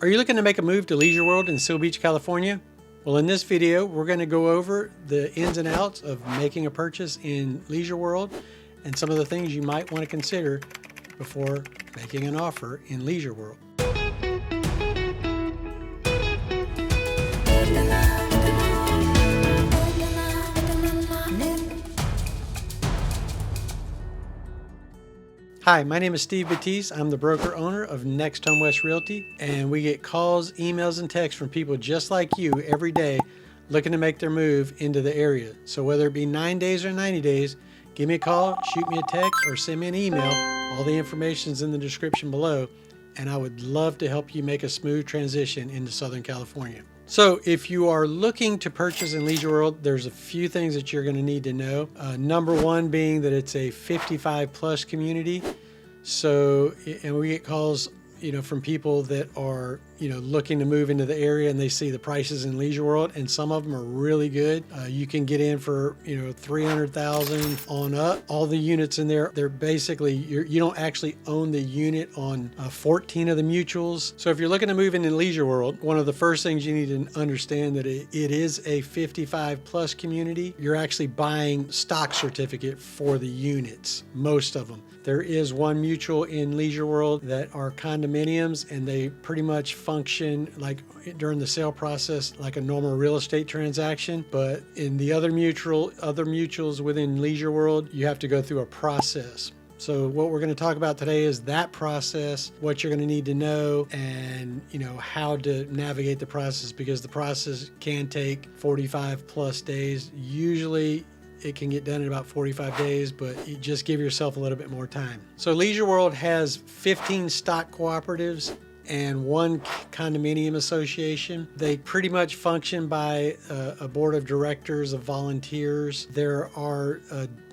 Are you looking to make a move to Leisure World in Seal Beach, California? Well, in this video, we're going to go over the ins and outs of making a purchase in Leisure World and some of the things you might want to consider before making an offer in Leisure World. Hi, my name is Steve Batiz. I'm the broker owner of NextHome West Realty, and we get calls, emails, and texts from people just like you every day looking to make their move into the area. So whether it be 9 days or 90 days, give me a call, shoot me a text, or send me an email. All the information is in the description below, and I would love to help you make a smooth transition into Southern California. So if you are looking to purchase in Leisure World, there's a few things that you're going to need to know. Number one being that it's a 55 plus community. So, and we get calls, from people that are, looking to move into the area, and they see the prices in Leisure World, and some of them are really good. You can get in for, 300,000 on up. All the units in there, they're basically, you don't actually own the unit on 14 of the mutuals. So if you're looking to move into Leisure World, one of the first things you need to understand that it is a 55 plus community. You're actually buying stock certificate for the units, most of them. There is one mutual in Leisure World that are condominiums, and they pretty much function like during the sale process like a normal real estate transaction. But in the other mutuals within Leisure World, you have to go through a process. So what we're going to talk about today is that process, what you're going to need to know, and how to navigate the process, because the process can take 45 plus days. Usually it can get done in about 45 days, but you just give yourself a little bit more time. So Leisure World has 15 stock cooperatives and one condominium association. They pretty much function by a board of directors of volunteers. There are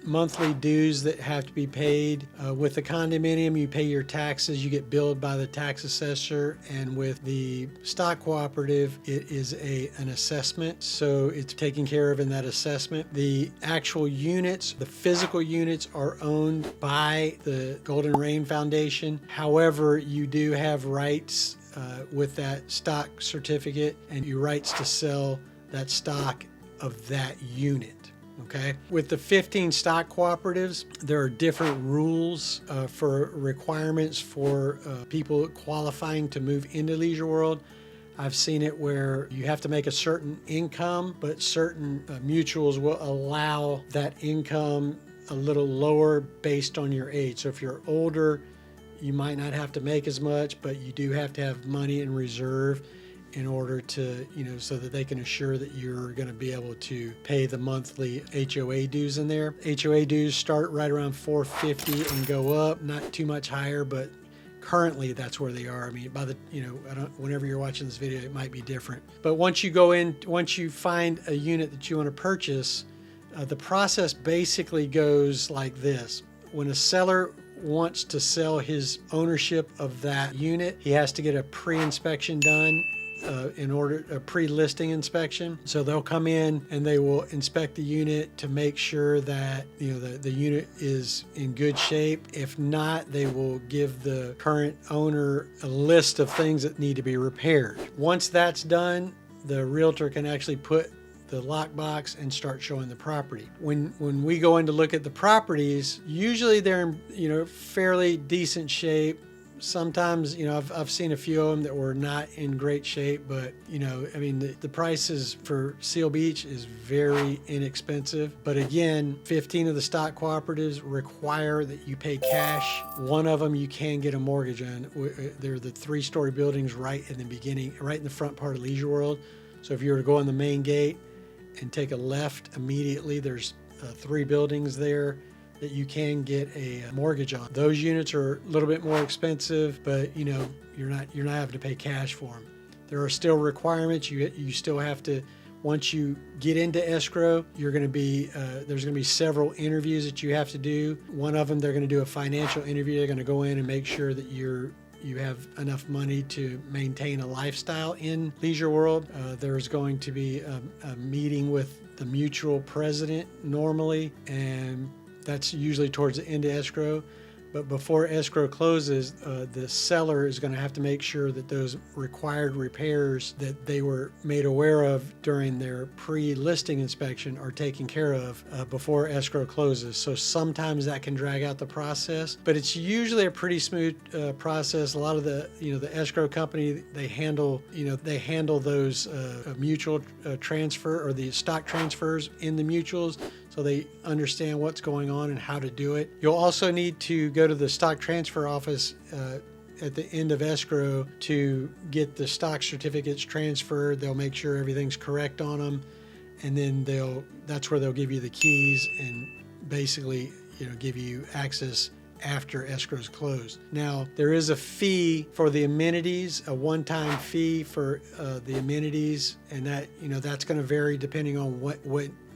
monthly dues that have to be paid. With the condominium, you pay your taxes, you get billed by the tax assessor, and with the stock cooperative, it is an assessment, so it's taken care of in that assessment. The actual units, the physical units, are owned by the Golden Rain Foundation. However, you do have rights with that stock certificate, and your rights to sell that stock of that unit. Okay. With the 15 stock cooperatives, there are different rules for requirements for people qualifying to move into Leisure World. I've seen it where you have to make a certain income, but certain mutuals will allow that income a little lower based on your age. So if you're older, you might not have to make as much, but you do have to have money in reserve in order to, so that they can assure that you're going to be able to pay the monthly HOA dues in there. HOA dues start right around $450 and go up, not too much higher, but currently that's where they are. I mean, by the, whenever you're watching this video, it might be different. But once you find a unit that you want to purchase, the process basically goes like this. When a seller wants to sell his ownership of that unit, he has to get a pre-inspection done. A pre-listing inspection. So they'll come in and they will inspect the unit to make sure that the unit is in good shape. If not, they will give the current owner a list of things that need to be repaired. Once that's done, the realtor can actually put the lockbox and start showing the property. When we go in to look at the properties, usually they're in fairly decent shape. Sometimes, I've seen a few of them that were not in great shape, but, the prices for Seal Beach is very inexpensive. But again, 15 of the stock cooperatives require that you pay cash. One of them you can get a mortgage on. They're the 3-story buildings right in the beginning, right in the front part of Leisure World. So if you were to go in the main gate and take a left immediately, there's 3 buildings there that you can get a mortgage on. Those units are a little bit more expensive, but you're not having to pay cash for them. There are still requirements. You still have to, once you get into escrow, there's going to be several interviews that you have to do. One of them, they're going to do a financial interview. They're going to go in and make sure that you have enough money to maintain a lifestyle in Leisure World. There's going to be a meeting with the mutual president normally, and that's usually towards the end of escrow. But before escrow closes, the seller is going to have to make sure that those required repairs that they were made aware of during their pre-listing inspection are taken care of before escrow closes. So sometimes that can drag out the process, but it's usually a pretty smooth process. A lot of the escrow company, they handle those mutual transfer or the stock transfers in the mutuals, so they understand what's going on and how to do it. You'll also need to go to the stock transfer office at the end of escrow to get the stock certificates transferred. They'll make sure everything's correct on them, and then that's where they'll give you the keys and basically give you access after escrow is closed. Now, there is a fee for the amenities, a one-time fee for the amenities, and that's going to vary depending on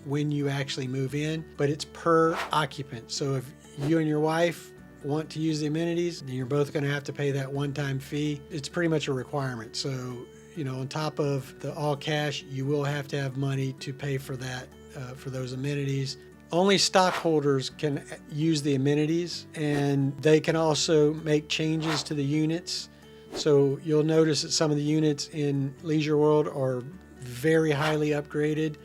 when you actually move in, but it's per occupant. So if you and your wife want to use the amenities, then you're both going to have to pay that one-time fee. It's pretty much a requirement. So, on top of the all cash, you will have to have money to pay for that, for those amenities. Only stockholders can use the amenities, and they can also make changes to the units. So you'll notice that some of the units in Leisure World are very highly upgraded.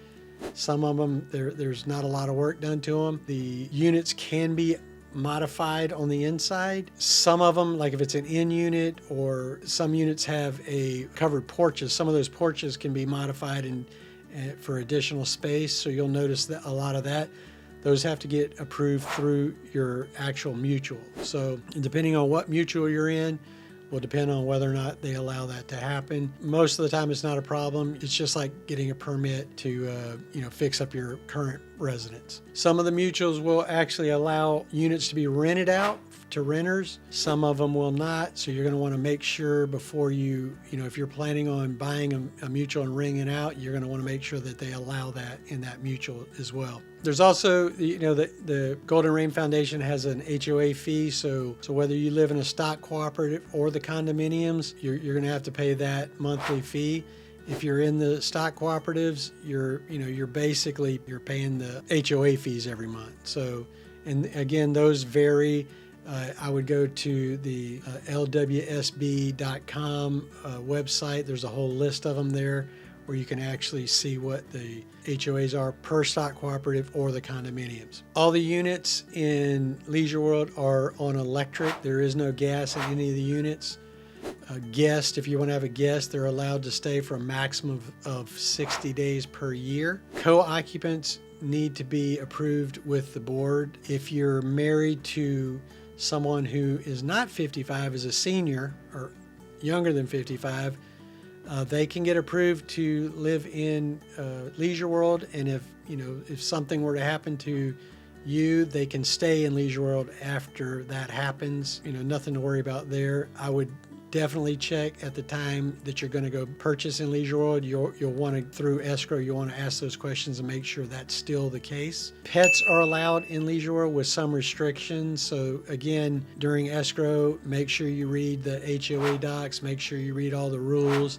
Some of them, there's not a lot of work done to them. The units can be modified on the inside. Some of them, like if it's an in unit, or some units have a covered porches, some of those porches can be modified and for additional space. So you'll notice that a lot of that, those have to get approved through your actual mutual. So depending on what mutual you're in, will depend on whether or not they allow that to happen. Most of the time it's not a problem. It's just like getting a permit to fix up your current residence. Some of the mutuals will actually allow units to be rented out to renters. Some of them will not. So you're going to want to make sure before if you're planning on buying a mutual and renting it out, you're going to want to make sure that they allow that in that mutual as well. There's also, the Golden Rain Foundation has an HOA fee. So whether you live in a stock cooperative or the condominiums, you're going to have to pay that monthly fee. If you're in the stock cooperatives, you're paying the HOA fees every month. So, and again, those vary. I would go to the lwsb.com website. There's a whole list of them there where you can actually see what the HOAs are per stock cooperative or the condominiums. All the units in Leisure World are on electric. There is no gas in any of the units. A guest, if you want to have a guest, they're allowed to stay for a maximum of 60 days per year. Co-occupants need to be approved with the board. If you're married to someone who is not 55, is a senior or younger than 55, they can get approved to live in Leisure World, and if something were to happen to you, they can stay in Leisure World after that happens. Nothing to worry about there. I would definitely check at the time that you're going to go purchase in Leisure World. You'll want to, through escrow, you'll want to ask those questions and make sure that's still the case. Pets are allowed in Leisure World with some restrictions. So again, during escrow, make sure you read the HOA docs, make sure you read all the rules,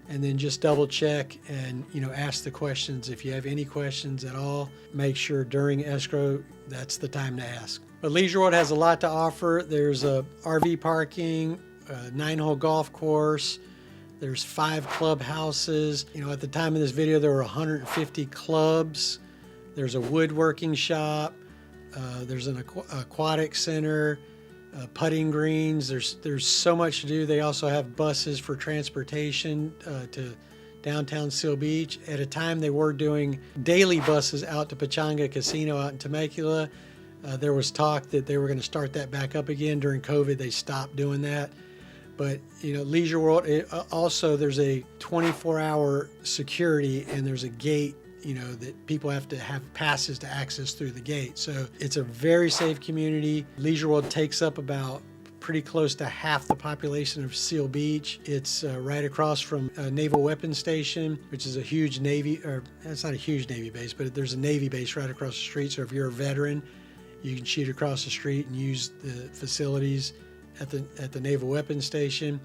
and then just double check and ask the questions. If you have any questions at all, make sure during escrow, that's the time to ask. But Leisure World has a lot to offer. There's a RV parking, 9-hole golf course. There's 5 clubhouses. At the time of this video, there were 150 clubs. There's a woodworking shop. There's an aquatic center, putting greens. There's so much to do. They also have buses for transportation to downtown Seal Beach. At a time, they were doing daily buses out to Pechanga Casino out in Temecula. There was talk that they were going to start that back up again. During COVID, they stopped doing that. But, Leisure World, also there's a 24-hour security, and there's a gate, that people have to have passes to access through the gate. So it's a very safe community. Leisure World takes up about pretty close to half the population of Seal Beach. It's right across from a Naval Weapons Station, which is a huge Navy, or it's not a huge Navy base, but there's a Navy base right across the street. So if you're a veteran, you can shoot across the street and use the facilities at the Naval Weapons Station.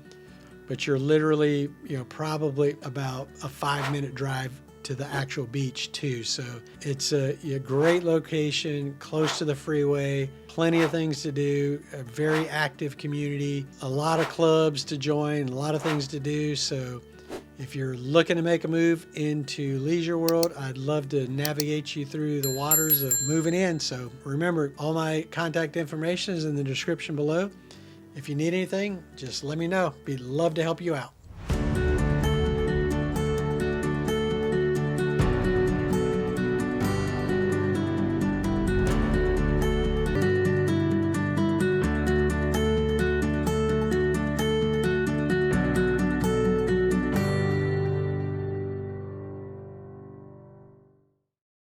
But you're literally, probably about a 5-minute drive to the actual beach too. So it's a great location, close to the freeway, plenty of things to do, a very active community, a lot of clubs to join, a lot of things to do. So if you're looking to make a move into Leisure World, I'd love to navigate you through the waters of moving in. So remember, all my contact information is in the description below. If you need anything, just let me know. We'd love to help you out.